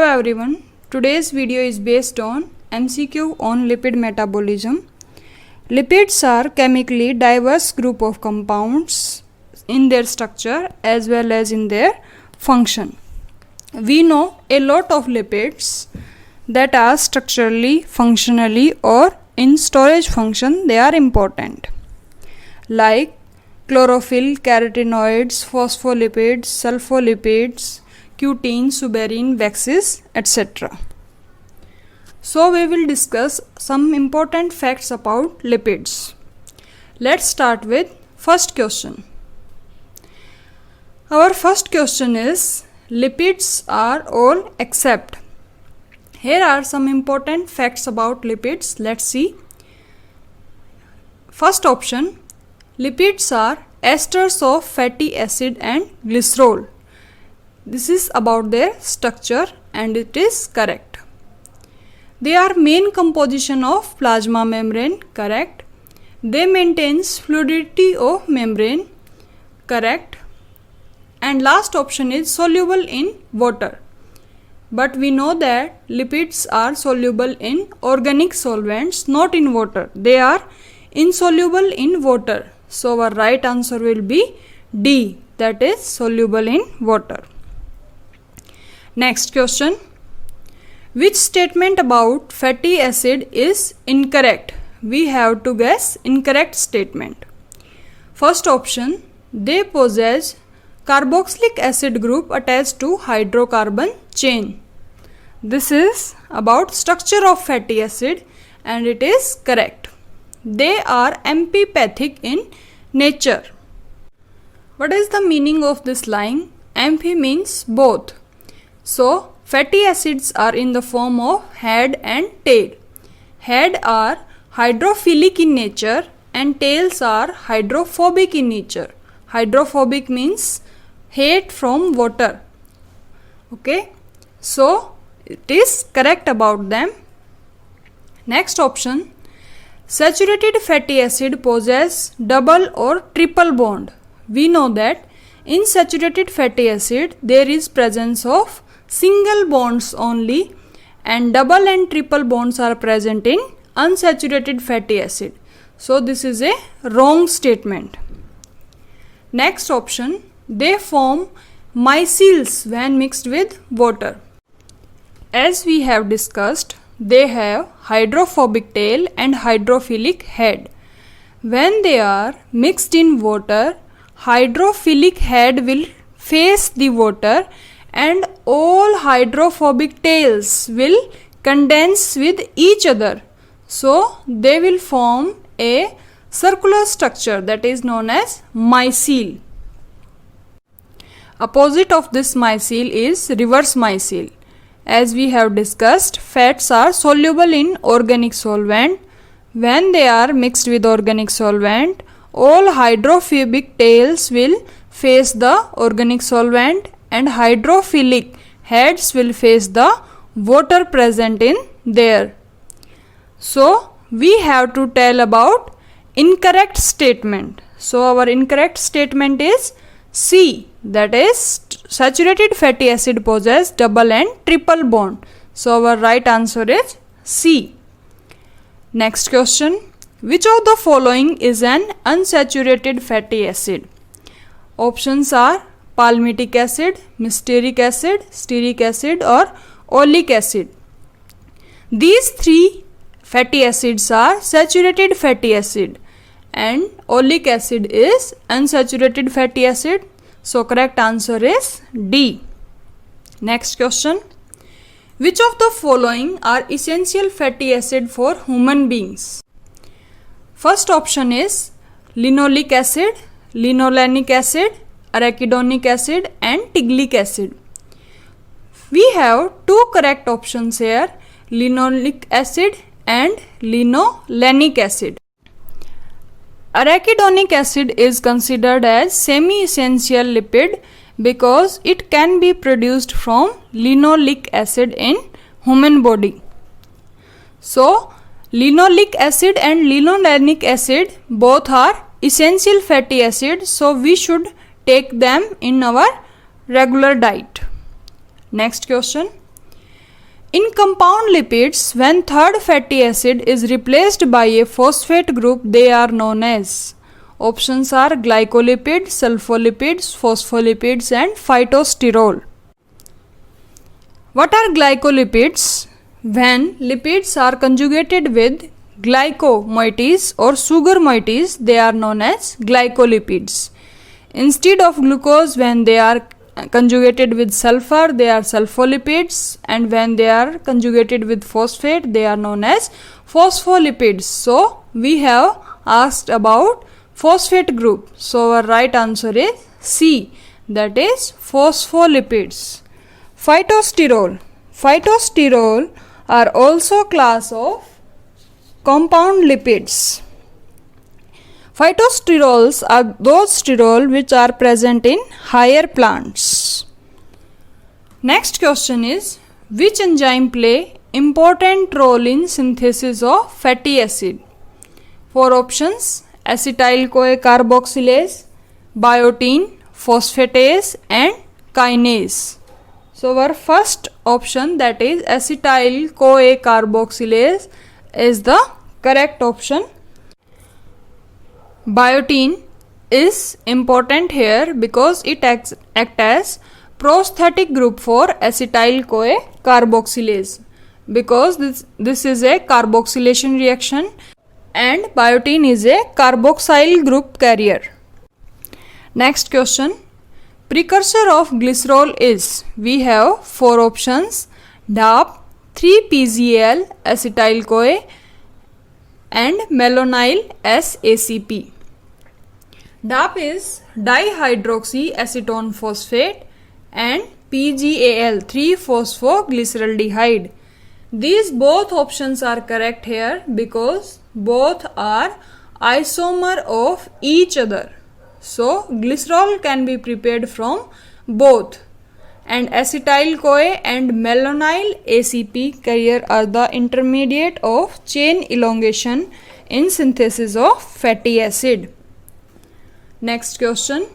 Hello everyone, today's video is based on MCQ on lipid metabolism. Lipids are chemically diverse group of compounds in their structure as well as in their function. We know a lot of lipids that are structurally, functionally or in storage function they are important, like chlorophyll, carotenoids, phospholipids, sulfolipids, cutin, suberin, waxes, etc. So we will discuss some important facts about lipids. Let's start with first question. Our first question is lipids are all except. Here are some important facts about lipids. Let's see. First option, lipids are esters of fatty acid and glycerol. This is about their structure and it is correct. They are main composition of plasma membrane, correct. They maintains fluidity of membrane, correct. And last option is soluble in water. But we know that lipids are soluble in organic solvents, not in water. They are insoluble in water. So our right answer will be D, that is soluble in water. Next question. Which statement about fatty acid is incorrect? We have to guess incorrect statement. First option, they possess carboxylic acid group attached to hydrocarbon chain. This is about structure of fatty acid and it is correct. They are amphipathic in nature. What is the meaning of this line? Amphi means both. So, fatty acids are in the form of head and tail. Head are hydrophilic in nature and tails are hydrophobic in nature. Hydrophobic means hate from water. Okay, so it is correct about them. Next option, saturated fatty acid possess double or triple bond. We know that in saturated fatty acid there is presence of single bonds only and double and triple bonds are present in unsaturated fatty acid. So this is a wrong statement. Next option, they form micelles when mixed with water. As we have discussed, they have hydrophobic tail and hydrophilic head. When they are mixed in water, hydrophilic head will face the water and all hydrophobic tails will condense with each other. So they will form a circular structure that is known as micelle. Opposite of this micelle is reverse micelle. As we have discussed, fats are soluble in organic solvent. When they are mixed with organic solvent, all hydrophobic tails will face the organic solvent and hydrophilic heads will face the water present in there. So we have to tell about incorrect statement. So our incorrect statement is C, that is saturated fatty acid possess double and triple bond. So our right answer is C. Next question. Which of the following is an unsaturated fatty acid? Options are palmitic acid, mysteric acid, stearic acid or oleic acid. These three fatty acids are saturated fatty acid and oleic acid is unsaturated fatty acid. So correct answer is D. Next question. Which of the following are essential fatty acid for human beings? First option is linoleic acid, linolenic acid, arachidonic acid and tiglic acid. We have two correct options here, linoleic acid and linolenic acid. Arachidonic acid is considered as semi-essential lipid because it can be produced from linoleic acid in human body. So linoleic acid and linolenic acid both are essential fatty acids, so we should take them in our regular diet. Next question. In compound lipids, when third fatty acid is replaced by a phosphate group, they are known as. Options are glycolipids, sulfolipids, phospholipids and phytosterol. What are glycolipids? When lipids are conjugated with glyco moieties or sugar moieties, they are known as glycolipids. Instead of glucose, when they are conjugated with sulfur, they are sulfolipids, and when they are conjugated with phosphate, they are known as phospholipids. So we have asked about phosphate group. So our right answer is C, that is phospholipids. Phytosterol. Phytosterol are also class of compound lipids. Phytosterols are those sterol which are present in higher plants. Next question is, which enzyme play important role in synthesis of fatty acid? 4 options: acetyl-CoA carboxylase, biotin, phosphatase and kinase. So our first option, that is acetyl-CoA carboxylase, is the correct option. Biotin is important here because it acts as prosthetic group for acetyl-CoA carboxylase, because this is a carboxylation reaction and biotin is a carboxyl group carrier. Next question, precursor of glycerol is, we have 4 options: DAP, 3-PGAL, acetyl-CoA and malonyl SACP. DAP is dihydroxyacetone phosphate and PGAL, 3-phosphoglyceraldehyde. These both options are correct here because both are isomer of each other. So glycerol can be prepared from both, and acetyl-CoA and malonyl ACP carrier are the intermediate of chain elongation in synthesis of fatty acid. Next question,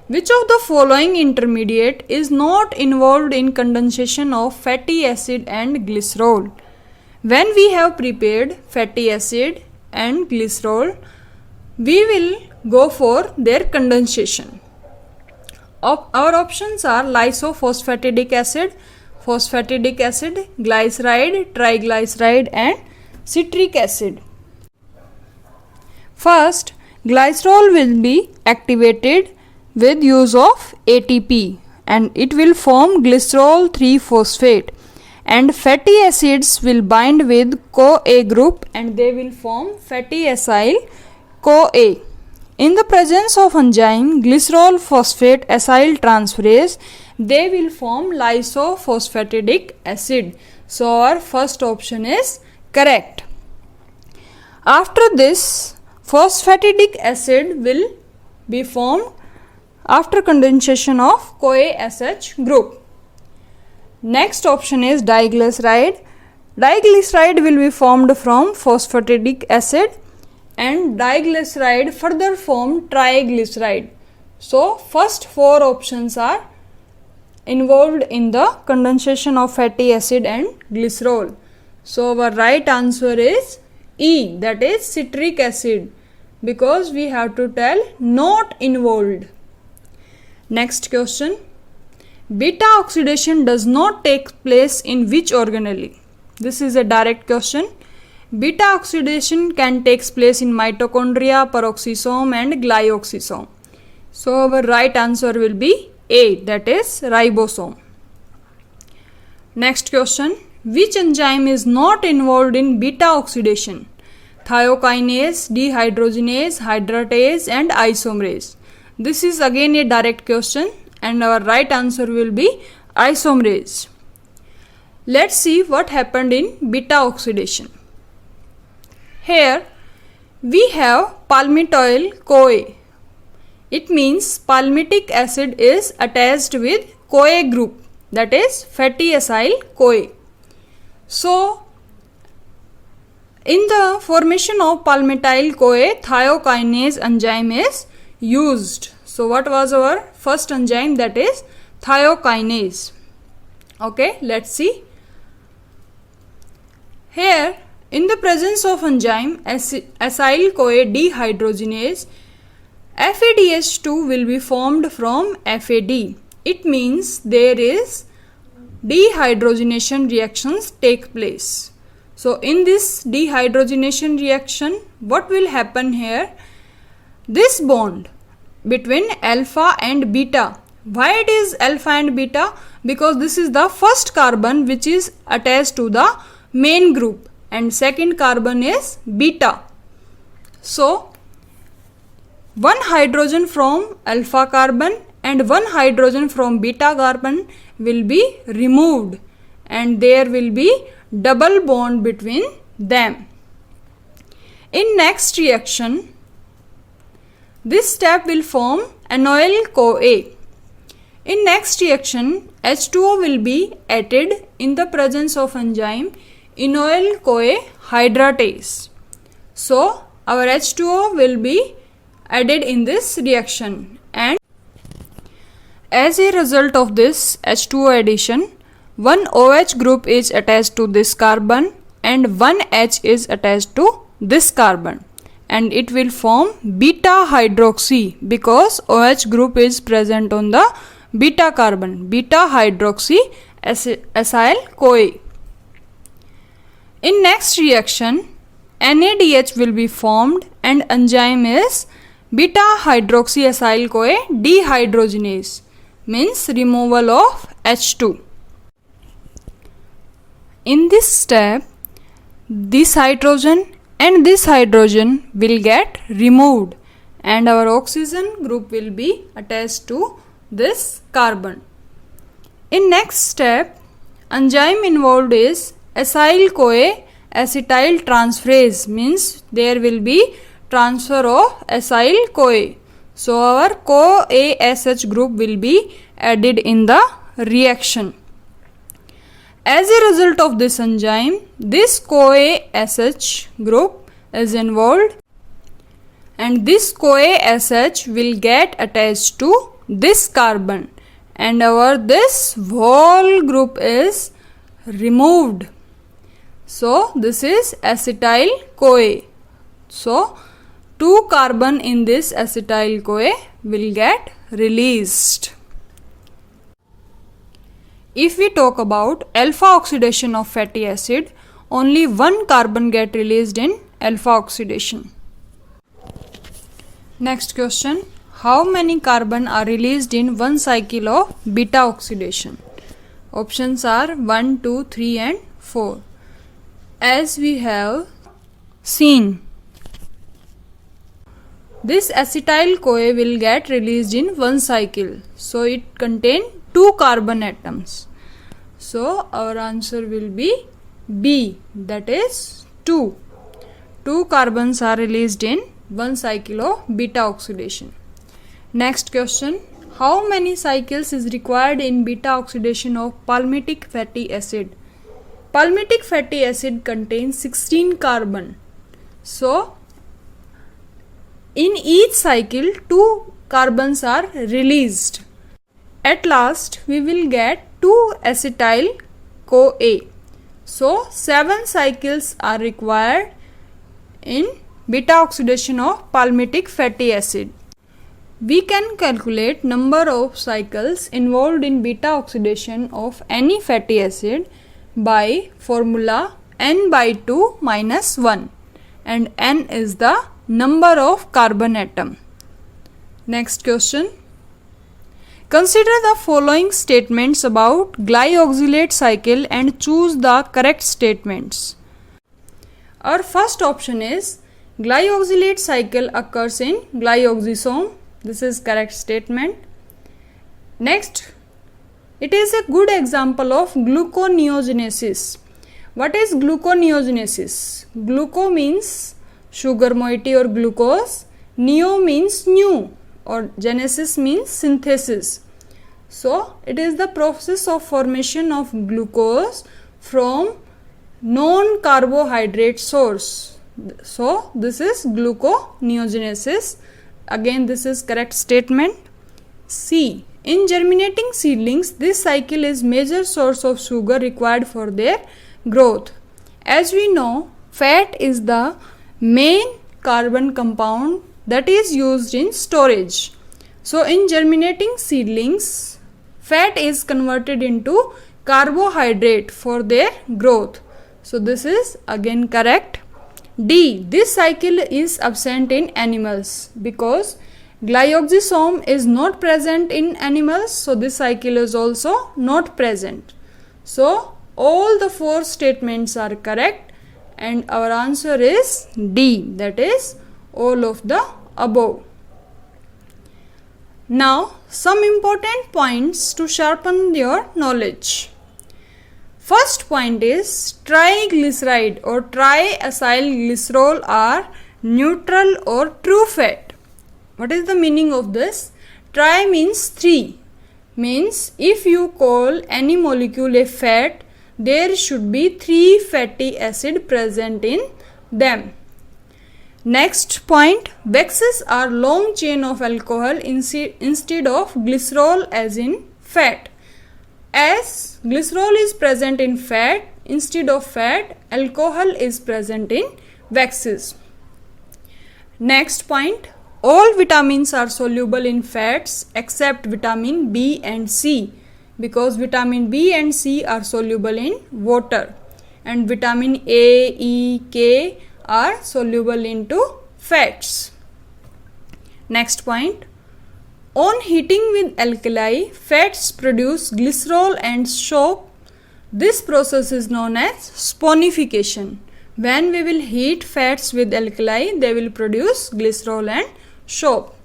which of the following intermediate is not involved in condensation of fatty acid and glycerol? When we have prepared fatty acid and glycerol, we will go for their condensation. Our options are lysophosphatidic acid, glyceride, triglyceride and citric acid. First, glycerol will be activated with use of ATP and it will form glycerol 3-phosphate, and fatty acids will bind with CoA group and they will form fatty acyl CoA. In the presence of enzyme glycerol phosphate acyl transferase, they will form lysophosphatidic acid. So our first option is correct. After this, phosphatidic acid will be formed after condensation of CoA-SH group. Next option is diglyceride. Diglyceride will be formed from phosphatidic acid and diglyceride further form triglyceride. So first 4 options are involved in the condensation of fatty acid and glycerol. So our right answer is E, that is citric acid, because we have to tell not involved. Next question, beta oxidation does not take place in which organelle? This is a direct question. Beta oxidation can take place in mitochondria, peroxisome and glyoxysome. So our right answer will be A, that is ribosome. Next question, which enzyme is not involved in beta oxidation? Thiokinase, dehydrogenase, hydratase and isomerase. This is again a direct question and our right answer will be isomerase. Let's see what happened in beta oxidation. Here we have palmitoyl-CoA. It means palmitic acid is attached with CoA group, that is fatty acyl-CoA. So in the formation of palmitoyl-CoA, thiokinase enzyme is used. So what was our first enzyme? That is thiokinase. Okay, let's see. Here, in the presence of enzyme acyl-CoA dehydrogenase, FADH2 will be formed from FAD. It means there is dehydrogenation reactions take place. So in this dehydrogenation reaction, what will happen here? This bond between alpha and beta. Why it is alpha and beta? Because this is the first carbon which is attached to the main group and second carbon is beta. So one hydrogen from alpha carbon and one hydrogen from beta carbon will be removed and there will be double bond between them. In next reaction, this step will form enoyl-CoA. In next reaction, H2O will be added in the presence of enzyme enoyl-CoA hydratase. So our H2O will be added in this reaction, and as a result of this H2O addition, one OH group is attached to this carbon and one H is attached to this carbon, and it will form beta hydroxy because OH group is present on the beta carbon, beta hydroxy acyl-CoA. In next reaction, NADH will be formed and enzyme is beta hydroxyacyl-CoA dehydrogenase, means removal of H2. In this step, this hydrogen and this hydrogen will get removed and our oxygen group will be attached to this carbon. In next step, enzyme involved is acyl-CoA acetyl transferase, means there will be transfer of acyl-CoA. So our CoASH group will be added in the reaction. As a result of this enzyme, this CoASH group is involved and this CoASH will get attached to this carbon and our this whole group is removed. So this is acetyl-CoA. So 2 carbon in this acetyl-CoA will get released. If we talk about alpha oxidation of fatty acid, only 1 carbon get released in alpha oxidation. Next question. How many carbon are released in one cycle of beta oxidation? Options are 1, 2, 3 and 4. As we have seen, this acetyl-CoA will get released in one cycle. So it contains 2 carbon atoms. So our answer will be B, that is 2. 2 carbons are released in one cycle of beta oxidation. Next question. How many cycles is required in beta oxidation of palmitic fatty acid? Palmitic fatty acid contains 16 carbon. So in each cycle 2 carbons are released. At last we will get 2 acetyl-CoA. So 7 cycles are required in beta oxidation of palmitic fatty acid. We can calculate number of cycles involved in beta oxidation of any fatty acid by formula n/2 minus 1, and n is the number of carbon atom. Next question. Consider the following statements about glyoxylate cycle and choose the correct statements. Our first option is glyoxylate cycle occurs in glyoxysome. This is correct statement. Next, it is a good example of gluconeogenesis. What is gluconeogenesis? Gluco means sugar moiety or glucose. Neo means new or genesis means synthesis. So it is the process of formation of glucose from non-carbohydrate source. So this is gluconeogenesis. Again, this is correct statement. C. In germinating seedlings, this cycle is major source of sugar required for their growth. As we know, fat is the main carbon compound that is used in storage. So in germinating seedlings, fat is converted into carbohydrate for their growth. So this is again correct. D. This cycle is absent in animals because glyoxysome is not present in animals, so this cycle is also not present. So all the 4 statements are correct and our answer is D, that is all of the above. Now some important points to sharpen your knowledge. First point is triglyceride or triacylglycerol are neutral or true fat. What is the meaning of this? Tri means 3. Means if you call any molecule a fat, there should be 3 fatty acid present in them. Next point, waxes are long chain of alcohol instead of glycerol as in fat. As glycerol is present in fat, instead of fat, alcohol is present in waxes. Next point, all vitamins are soluble in fats except vitamin B and C because vitamin B and C are soluble in water and vitamin A, E, K are soluble into fats. Next point, on heating with alkali, fats produce glycerol and soap. This process is known as saponification. When we will heat fats with alkali, they will produce glycerol and soap.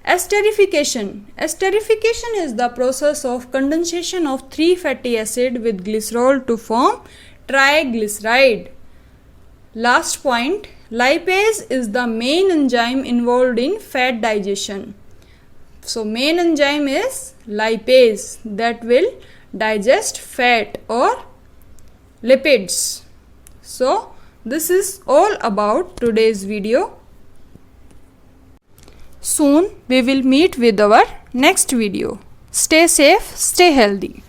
Esterification. Esterification is the process of condensation of 3 fatty acid with glycerol to form triglyceride. Last point, lipase is the main enzyme involved in fat digestion. So main enzyme is lipase that will digest fat or lipids. So this is all about today's video. Soon we will meet with our next video. Stay safe, stay healthy.